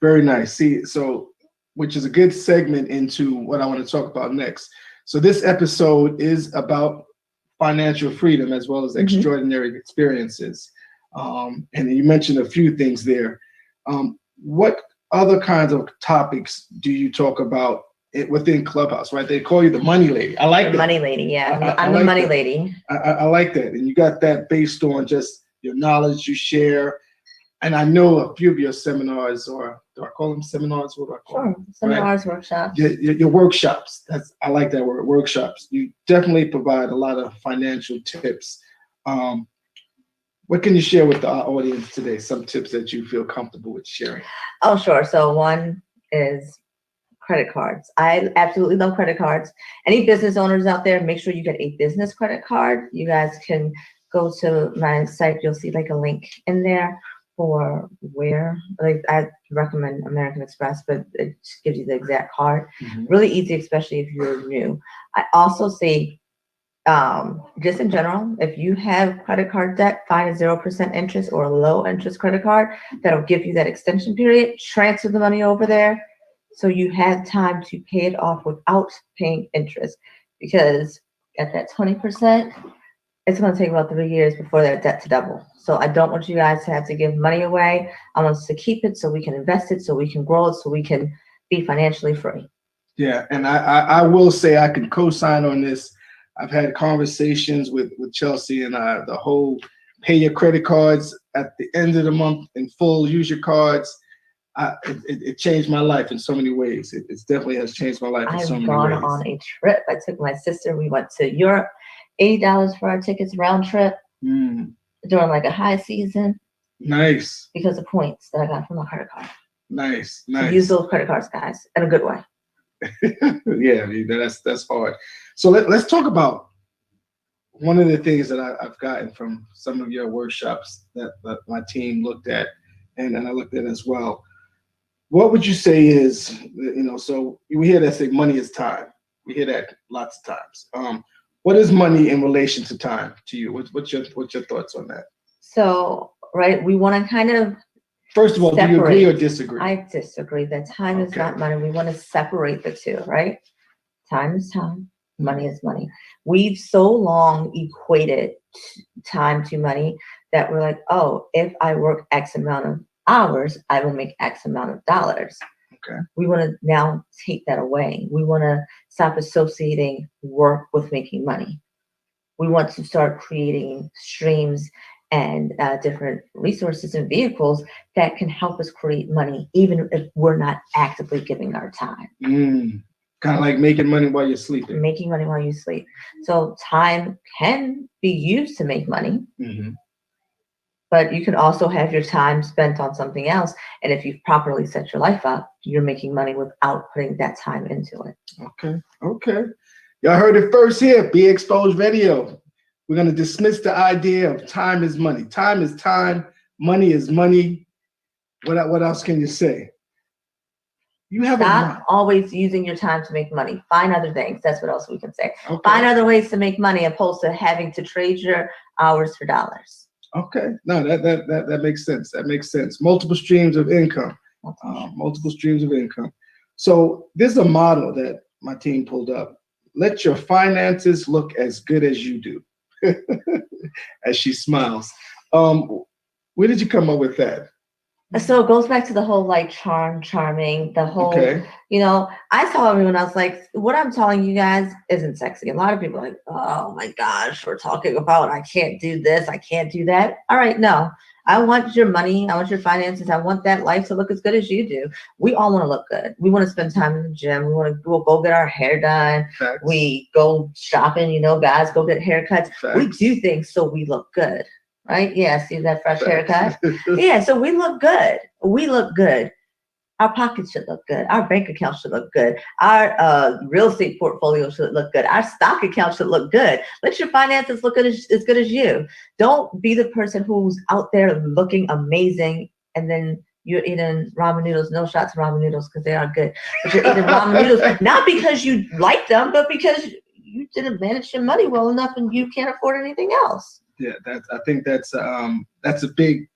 Speaker 1: Very nice. See, so which is a good segment into what I want to talk about next. So this episode is about financial freedom as well as extraordinary experiences. And you mentioned a few things there. What other kinds of topics do you talk about within Clubhouse, right? They call you the Money Lady. I like that.
Speaker 4: Money Lady, yeah. I'm the Money Lady.
Speaker 1: I like that. And you got that based on just your knowledge you share. And I know a few of your seminars, or do I call them seminars? What do I call them?
Speaker 4: Seminars, right? Workshops.
Speaker 1: Your workshops. I like that word, workshops. You definitely provide a lot of financial tips. What can you share with our audience today? Some tips that you feel comfortable with sharing?
Speaker 4: Oh, sure. So one is credit cards. I absolutely love credit cards. Any business owners out there, make sure you get a business credit card. You guys can go to my site. You'll see a link in there for where, I recommend American Express, but it gives you the exact card. Really easy, especially if you're new. I also say, just in general, if you have credit card debt, find a 0% interest or a low interest credit card that'll give you that extension period. Transfer the money over there so you have time to pay it off without paying interest, because at that 20%, it's going to take about 3 years before that debt to double. So I don't want you guys to have to give money away. I want us to keep it so we can invest it, so we can grow it, so we can be financially free.
Speaker 1: Yeah, and I will say I can co-sign on this. I've had conversations with Chelsea and the whole pay your credit cards at the end of the month in full, use your cards. It changed my life in so many ways. It definitely has changed my life in so many ways.
Speaker 4: I've gone on a trip. I took my sister. We went to Europe. $80 for our tickets round trip. during like a high season
Speaker 1: Nice,
Speaker 4: because of points that I got from a credit card.
Speaker 1: nice,
Speaker 4: So
Speaker 1: nice.
Speaker 4: use those credit cards, guys, in a good way.
Speaker 1: Yeah, that's hard. So let's talk about one of the things that I've gotten from some of your workshops that my team looked at, and I looked at as well. What would you say is, so we hear that say money is time. We hear that lots of times. What is money in relation to time to you? What's your thoughts on that?
Speaker 4: So, right, we want to kind of
Speaker 1: First of all, do you agree or disagree?
Speaker 4: I disagree that time is
Speaker 1: Okay.
Speaker 4: not money. We want to separate the two, right? Time is time, money is money. We've so long equated time to money that we're like, oh, if I work X amount of hours, I will make X amount of dollars.
Speaker 1: Okay.
Speaker 4: We want to now take that away. We want to stop associating work with making money. We want to start creating streams and different resources and vehicles that can help us create money, even if we're not actively giving our time.
Speaker 1: Kind of like making money while you're sleeping.
Speaker 4: Making money while you sleep. So time can be used to make money, but you can also have your time spent on something else. And if you've properly set your life up, you're making money without putting that time into it.
Speaker 1: Okay. Y'all heard it first here. Be Exposed Radio. We're going to dismiss the idea of time is money. Time is time. Money is money. What else can you say? You have
Speaker 4: Stop always using your time to make money. Find other things. That's what else we can say.
Speaker 1: Okay.
Speaker 4: Find other ways to make money opposed to having to trade your hours for dollars.
Speaker 1: Okay. No, that makes sense. That makes sense. Multiple streams of income. Multiple streams of income. So this is a model that my team pulled up. Let your finances look as good as you do. As she smiles. Where did you come up with that?
Speaker 4: So it goes back to the whole like charming, the whole, I tell everyone else, like, what I'm telling you guys isn't sexy. A lot of people are like, oh my gosh, we're talking about, I can't do this, I can't do that. All right, no, I want your money, I want your finances, I want that life to look as good as you do. We all want to look good. We want to spend time in the gym. We want to go get our hair done.
Speaker 1: Facts.
Speaker 4: We go shopping, guys go get haircuts.
Speaker 1: Facts.
Speaker 4: We do things so we look good. Right? Yeah, see that fresh haircut? Yeah, so we look good. We look good. Our pockets should look good. Our bank account should look good. Our real estate portfolio should look good. Our stock account should look good. Let your finances look as good as you. Don't be the person who's out there looking amazing and then you're eating ramen noodles. No shots of ramen noodles because they are good. But you're eating ramen noodles not because you like them, but because you didn't manage your money well enough and you can't afford anything else.
Speaker 1: Yeah, I think that's a big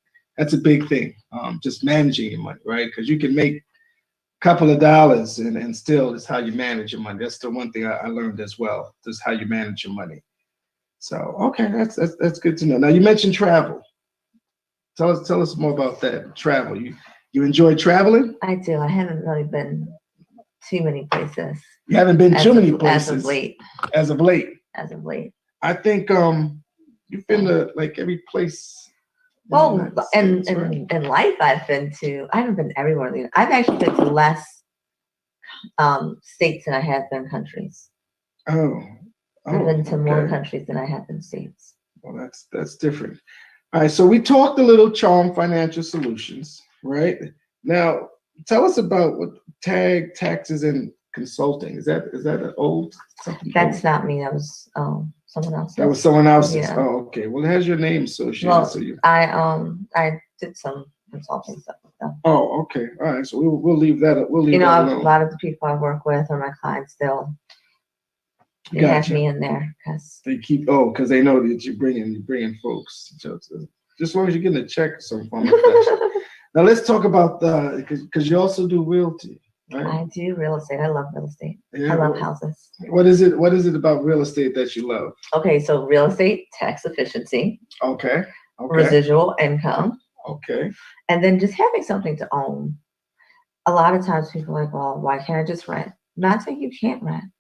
Speaker 1: thing. Just managing your money, right? Because you can make a couple of dollars and still it's how you manage your money. That's the one thing I learned as well. Just how you manage your money. So okay, that's good to know. Now you mentioned travel. Tell us more about that. Travel. You enjoy traveling?
Speaker 4: I do. I haven't really been too many places.
Speaker 1: You haven't been too many places
Speaker 4: as of late.
Speaker 1: As of late.
Speaker 4: As of late.
Speaker 1: I think you've been to like every place.
Speaker 4: Well, in life, I haven't been everywhere. I've actually been to less states than I have been countries.
Speaker 1: Oh,
Speaker 4: I've been to more countries than I have been states.
Speaker 1: Well, that's different. All right, so we talked a little Charm Financial Solutions, right? Now, tell us about what taxes and consulting. Is that an old something?
Speaker 4: That's not me. That was someone else.
Speaker 1: That was someone else's.
Speaker 4: Yeah.
Speaker 1: Oh, okay. Well, it has your name associated.
Speaker 4: Well,
Speaker 1: so
Speaker 4: I did some consulting stuff with them.
Speaker 1: Oh, okay. All right. So we'll leave that. We'll leave that alone.
Speaker 4: A lot of the people I work with or my clients still have me in there because
Speaker 1: they keep because they know that you're bringing folks. Just as long as you're getting a check or some form of fashion. Now let's talk about because you also do realty. Right?
Speaker 4: I do real estate. I love real estate.
Speaker 1: Yeah,
Speaker 4: I love houses.
Speaker 1: What is it about real estate that you love?
Speaker 4: Okay, so real estate, tax efficiency.
Speaker 1: Okay.
Speaker 4: Residual income.
Speaker 1: Okay.
Speaker 4: And then just having something to own. A lot of times people are like, well, why can't I just rent? Not saying you can't rent,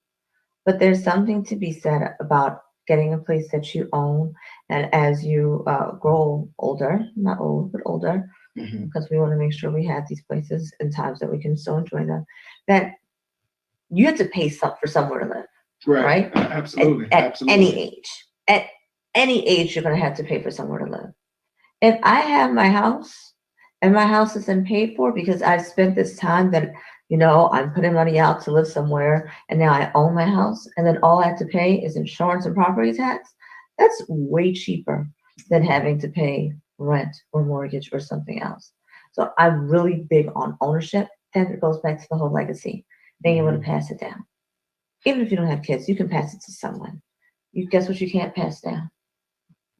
Speaker 4: but there's something to be said about getting a place that you own. And as you grow older, not old, but older, because we want to make sure we have these places in times that we can still enjoy them, that you have to pay for somewhere to live. Right?
Speaker 1: Absolutely.
Speaker 4: At any age. any age, you're going to have to pay for somewhere to live. If I have my house and my house isn't paid for because I've spent this time that, I'm putting money out to live somewhere and now I own my house and then all I have to pay is insurance and property tax, that's way cheaper than having to pay rent or mortgage or something else. So I'm really big on ownership. Then it goes back to the whole legacy, being able to pass it down. Even if you don't have kids, you can pass it to someone. You guess what you can't pass down?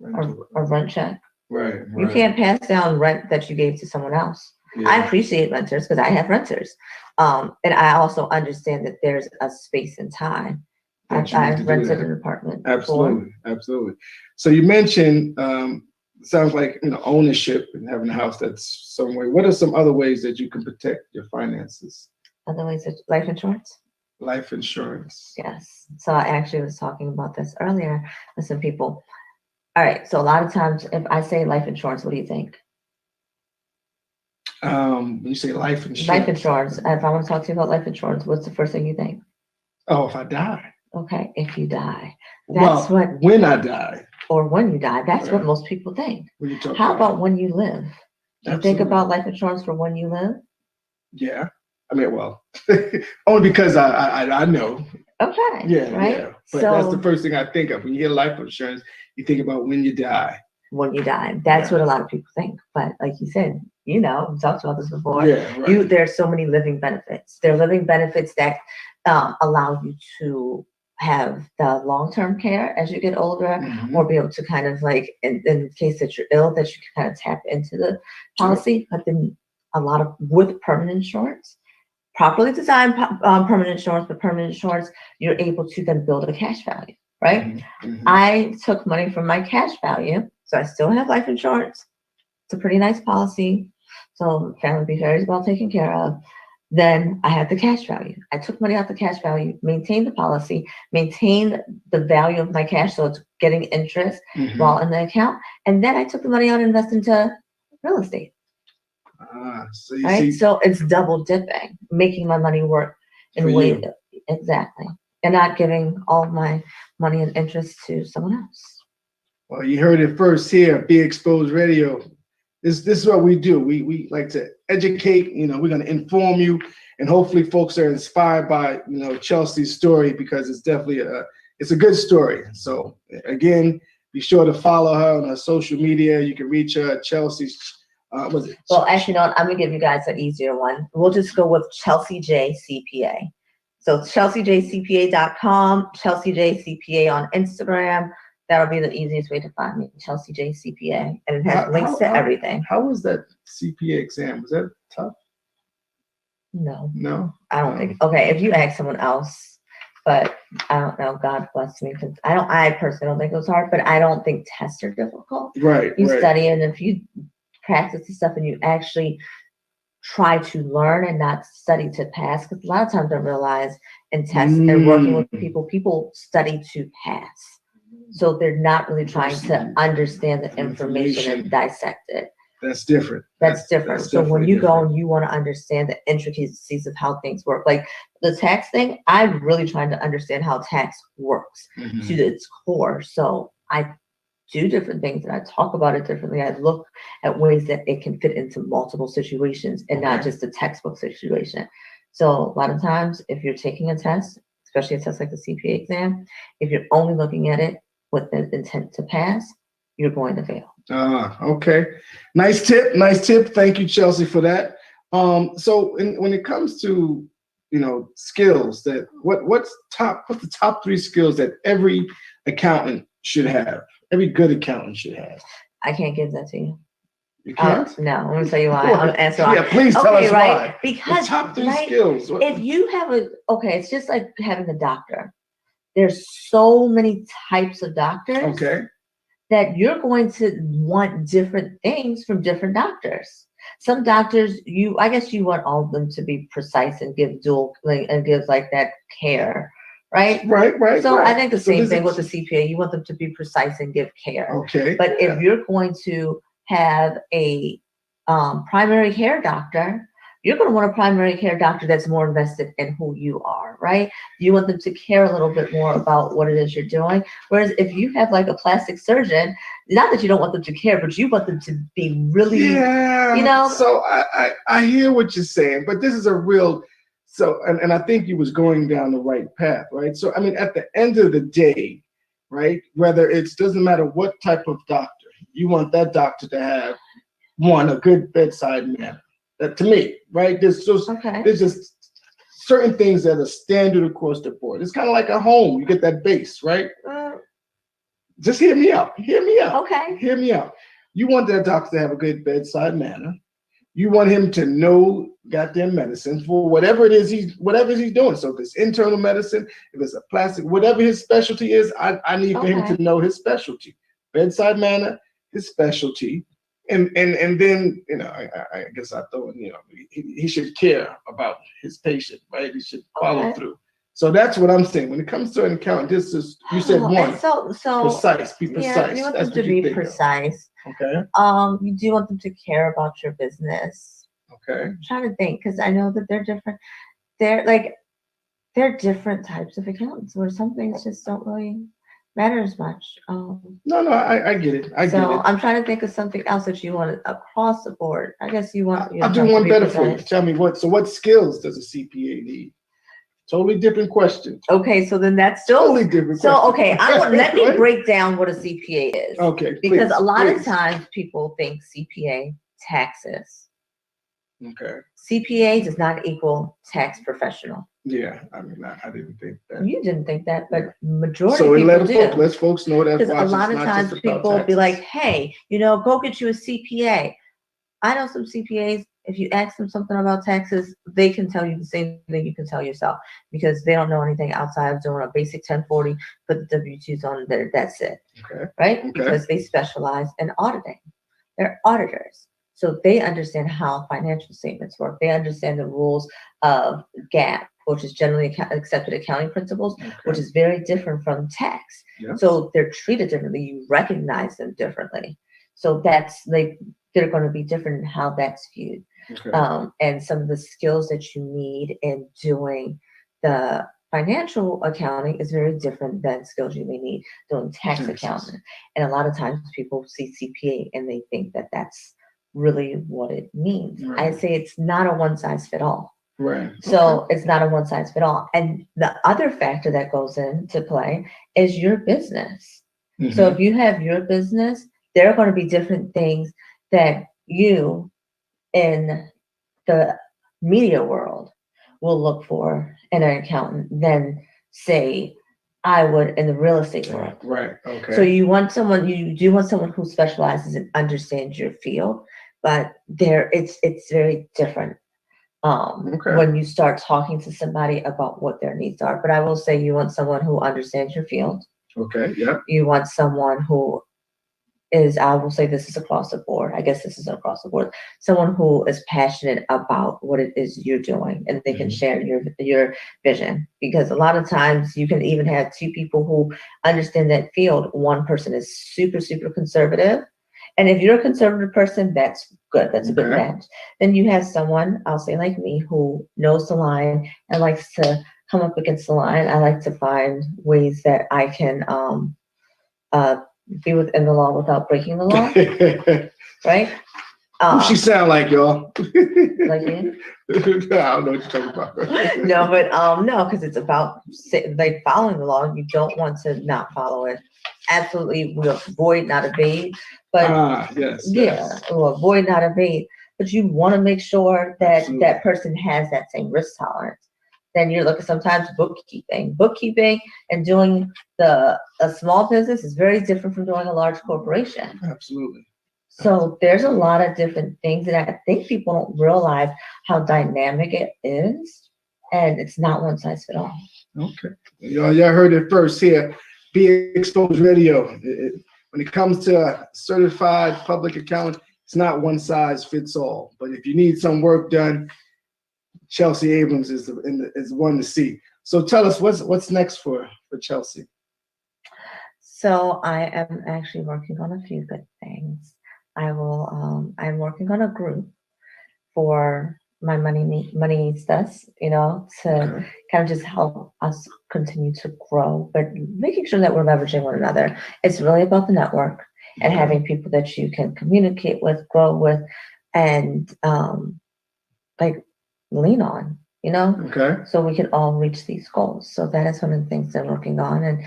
Speaker 4: A rent check.
Speaker 1: Right.
Speaker 4: You can't pass down rent that you gave to someone else.
Speaker 1: Yeah.
Speaker 4: I appreciate renters because I have renters. And I also understand that there's a space and time. I've rented an apartment.
Speaker 1: Absolutely. Absolutely. So you mentioned, sounds like, ownership and having a house that's some way. What are some other ways that you can protect your finances?
Speaker 4: Other ways, life insurance?
Speaker 1: Life insurance.
Speaker 4: Yes. So I actually was talking about this earlier with some people. All right. So a lot of times if I say life insurance, what do you think?
Speaker 1: When you say life insurance.
Speaker 4: Life insurance. If I want to talk to you about life insurance, what's the first thing you think?
Speaker 1: Oh, if I die.
Speaker 4: Okay. If you die.
Speaker 1: That's when I die.
Speaker 4: Or when you die. That's
Speaker 1: Right.
Speaker 4: what most people think.
Speaker 1: When you talk
Speaker 4: How about when you live? Do you think
Speaker 1: Absolutely.
Speaker 4: about life insurance for when you live?
Speaker 1: Yeah. I mean, well, only because I know.
Speaker 4: Okay.
Speaker 1: Yeah.
Speaker 4: Right.
Speaker 1: Yeah. But
Speaker 4: So
Speaker 1: that's the first thing I think of. When you hear life insurance, you think about when you die.
Speaker 4: when you die. That's
Speaker 1: Yeah.
Speaker 4: what a lot of people think. But like you said, we talked about this before.
Speaker 1: Yeah. Right.
Speaker 4: There's so many living benefits. There are living benefits that allow you to have the long-term care as you get older,
Speaker 1: Mhm.
Speaker 4: or be able to kind of like, in the case that you're ill, that you can kind of tap into the policy. But then with permanent insurance, properly designed permanent insurance, but permanent insurance, you're able to then build a cash value, right?
Speaker 1: Mhm. Mhm.
Speaker 4: I took money from my cash value, so I still have life insurance. It's a pretty nice policy, so family be very well taken care of. Then I had the cash value. I took money out the cash value, maintained the policy, maintained the value of my cash, so it's getting interest
Speaker 1: Mhm.
Speaker 4: while in the account. And then I took the money out and invested into real estate.
Speaker 1: So you
Speaker 4: Right?
Speaker 1: see,
Speaker 4: So it's double dipping, making my money work in
Speaker 1: For
Speaker 4: ways
Speaker 1: you.
Speaker 4: exactly, and not giving all of my money and interest to someone else.
Speaker 1: well, you heard it first here, Be Exposed Radio. This is what we do. We like to educate. We're going to inform you, and hopefully, folks are inspired by Chelsea's story, because it's definitely it's a good story. So again, be sure to follow her on her social media. You can reach her at Chelsea's. Was it?
Speaker 4: Well, actually, no, I'm gonna give you guys an easier one. We'll just go with Chelsea J CPA. So ChelseaJCPA.com, Chelsea J CPA on Instagram. That'll be the easiest way to find me, Chelsea J CPA, and it has links to everything.
Speaker 1: How was that CPA exam? Was that tough?
Speaker 4: No,
Speaker 1: No,
Speaker 4: I don't think. Okay, if you ask someone else, but I don't know. God bless me, because I personally don't think it was hard, but I don't think tests are difficult.
Speaker 1: Right.
Speaker 4: You
Speaker 1: right.
Speaker 4: study, and if you practice the stuff and you actually try to learn and not study to pass, because a lot of times I realize in tests and working with people study to pass, so they're not really trying to understand the information and dissect it.
Speaker 1: That's different.
Speaker 4: That's different. So when you go
Speaker 1: different.
Speaker 4: and you want to understand the intricacies of how things work, like the tax thing, I'm really trying to understand how tax works
Speaker 1: Mhm.
Speaker 4: to its core. So I do different things and I talk about it differently. I look at ways that it can fit into multiple situations and not
Speaker 1: Okay.
Speaker 4: just a textbook situation. So a lot of times, if you're taking a test, especially a test like the CPA exam, if you're only looking at it with the intent to pass, you're going to fail.
Speaker 1: Okay. Nice tip. Nice tip. Thank you, Chelsea, for that. So when it comes to skills, that what's the top 3 skills that every accountant should have? Every good accountant should have.
Speaker 4: I can't give that to you.
Speaker 1: You can't?
Speaker 4: No, I'm gonna tell you why. I'm gonna answer why.
Speaker 1: Yeah, please tell us why.
Speaker 4: Because
Speaker 1: The top 3
Speaker 4: right,
Speaker 1: skills.
Speaker 4: if you have it's just like having a doctor. There's so many types of doctors.
Speaker 1: Okay.
Speaker 4: That you're going to want different things from different doctors. Some doctors, I guess you want all of them to be precise and give like that care, right?
Speaker 1: Right.
Speaker 4: So
Speaker 1: right.
Speaker 4: I think the same thing with the CPA. You want them to be precise and give care.
Speaker 1: Okay.
Speaker 4: But if you're going to have a primary care doctor you're going to want a primary care doctor that's more invested in who you are, right? You want them to care a little bit more about what it is you're doing. Whereas if you have like a plastic surgeon, not that you don't want them to care, but you want them to be really,
Speaker 1: Yeah.
Speaker 4: you know.
Speaker 1: So I hear what you're saying, but this is a real. So and I think you was going down the right path, right? So I mean, at the end of the day, right? Whether it's doesn't matter what type of doctor, you want that doctor to have a good bedside manner. That to me, right? There's just certain things that are standard across the board. It's kind of like a home. You get that base, right? Just hear me out. Hear me out.
Speaker 4: Okay.
Speaker 1: Hear me out. You want that doctor to have a good bedside manner. You want him to know goddamn medicine for whatever it is he's doing. So if it's internal medicine, if it's a plastic, whatever his specialty is, I need for him to know his specialty. Bedside manner, his specialty. And then, you know, I guess I throw in, you know, he should care about his patient, right? He should follow through. So that's what I'm saying. When it comes to an accountant, this is, you said one.
Speaker 4: So
Speaker 1: precise, be precise.
Speaker 4: Yeah, you want them to be precise.
Speaker 1: Okay.
Speaker 4: You do want them to care about your business.
Speaker 1: Okay.
Speaker 4: I'm trying to think, because I know that they're different. They're different types of accountants where some things just don't really matter as much.
Speaker 1: No, I get it. I get it.
Speaker 4: I'm trying to think of something else that you want across the board. I guess you want.
Speaker 1: I'll do one better for you. Tell me what skills does a CPA need? Totally different question.
Speaker 4: Okay, so then that's still
Speaker 1: totally different.
Speaker 4: So
Speaker 1: question.
Speaker 4: okay, let me break down what a CPA is.
Speaker 1: Okay,
Speaker 4: because a lot of times people think CPA taxes.
Speaker 1: Okay.
Speaker 4: CPA does not equal tax professional.
Speaker 1: Yeah, I mean, I didn't think that.
Speaker 4: You didn't think that, but majority
Speaker 1: so
Speaker 4: of people do.
Speaker 1: Let folks know that.
Speaker 4: Because a lot of times people will be like, hey, you know, go get you a CPA. I know some CPAs, if you ask them something about taxes, they can tell you the same thing you can tell yourself because they don't know anything outside of doing a basic 1040, put the W-2s on there, that's it.
Speaker 1: Okay.
Speaker 4: Right?
Speaker 1: Okay.
Speaker 4: Because they specialize in auditing. They're auditors. So they understand how financial statements work. They understand the rules of GAAP, which is generally accepted accounting principles, which is very different from tax.
Speaker 1: Yeah.
Speaker 4: So they're treated differently. You recognize them differently. So that's like, they're going to be different in how that's viewed. Okay. And some of the skills that you need in doing the financial accounting is very different than skills you may need doing tax accounting. And a lot of times people see CPA and they think that that's really what it means. Right. I say it's not a one size fit all.
Speaker 1: Right.
Speaker 4: So it's not a one size fit all. And the other factor that goes into play is your business. Mm-hmm. So if you have your business, there are going to be different things that you in the media world will look for in an accountant than say I would in the real estate world.
Speaker 1: Right. Okay.
Speaker 4: So you do want someone who specializes and understands your field, but it's very different when you start talking to somebody about what their needs are. But I will say you want someone who understands your field.
Speaker 1: Okay. Yeah.
Speaker 4: You want someone who is, I will say this is across the board. I guess this is across the board. Someone who is passionate about what it is you're doing and they can share your vision. Because a lot of times you can even have two people who understand that field. One person is super, super conservative. And if you're a conservative person, that's good. That's a good match. Then you have someone, I'll say like me, who knows the line and likes to come up against the line. I like to find ways that I can be within the law without breaking the law, right?
Speaker 1: Who she sound like, y'all?
Speaker 4: Like you?
Speaker 1: I don't know what you're talking about.
Speaker 4: No, but no, because it's about like following the law. You don't want to not follow it. Absolutely, we avoid, not evade. But we'll avoid, not evade. But you want to make sure that that person has that same risk tolerance. Then you're looking sometimes bookkeeping and doing a small business is very different from doing a large corporation.
Speaker 1: Absolutely.
Speaker 4: So there's a lot of different things that I think people don't realize how dynamic it is, and it's not one size fits all.
Speaker 1: Okay, y'all heard it first here. Be Exposed Radio. When it comes to a certified public accountant, it's not one size fits all. But if you need some work done, Chelsea Abrams is one to see. So tell us what's next for Chelsea.
Speaker 4: So I am actually working on a few good things. I'm working on a group for my money needs us, to
Speaker 1: Okay.
Speaker 4: kind of just help us continue to grow, but making sure that we're leveraging one another. It's really about the network and
Speaker 1: Okay.
Speaker 4: having people that you can communicate with, grow with, and like lean on,
Speaker 1: Okay.
Speaker 4: so we can all reach these goals. So that is one of the things I'm working on. And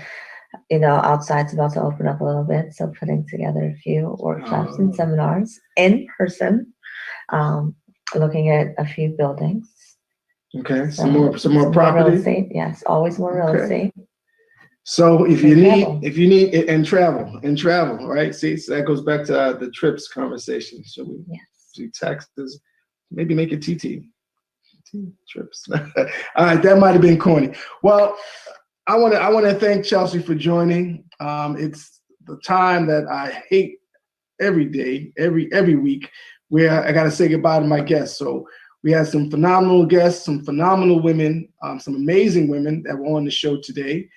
Speaker 4: outside's about to open up a little bit, so putting together a few workshops and
Speaker 1: Oh.
Speaker 4: seminars in person, looking at a few buildings.
Speaker 1: Okay.
Speaker 4: So,
Speaker 1: Some more
Speaker 4: real
Speaker 1: property.
Speaker 4: estate. Yes, always more real
Speaker 1: Okay.
Speaker 4: estate.
Speaker 1: So if
Speaker 4: And
Speaker 1: you need
Speaker 4: travel.
Speaker 1: and travel, right? See, so that goes back to the trips conversation. So we
Speaker 4: Yes.
Speaker 1: do taxes, maybe make it TT trips. All right, that might have been corny. Well, I want to thank Chelsea for joining. It's the time that I hate every day, every week, where I got to say goodbye to my guests. So we had some phenomenal guests, some phenomenal women, some amazing women that were on the show today.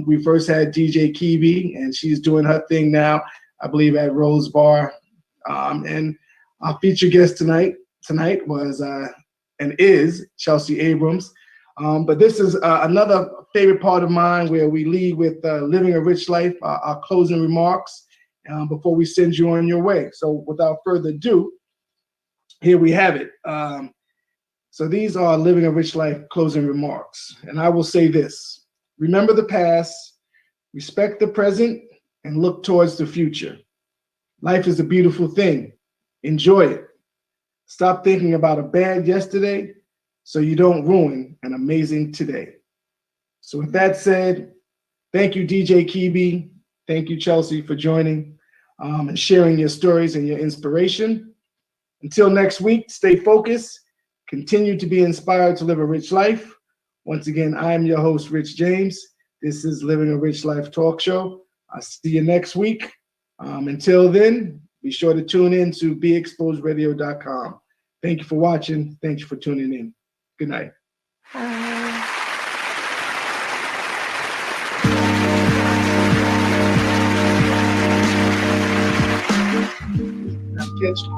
Speaker 1: We first had DJ Kibby, and she's doing her thing now, I believe, at Rose Bar. And our featured guest tonight was and is Chelsea Abrams. But this is another favorite part of mine where we lead with Living a Rich Life, our closing remarks, before we send you on your way. So without further ado, here we have it. So these are Living a Rich Life closing remarks. And I will say this: remember the past, respect the present, and look towards the future. Life is a beautiful thing. Enjoy it. Stop thinking about a bad yesterday so you don't ruin an amazing today. So with that said, thank you, DJ Kibby. Thank you, Chelsea, for joining and sharing your stories and your inspiration. Until next week, stay focused. Continue to be inspired to live a rich life. Once again, I am your host, Rich James. This is Living a Rich Life Talk Show. I'll see you next week. Until then, be sure to tune in to BeExposedRadio.com. Thank you for watching. Thank you for tuning in. Good night. Catch you.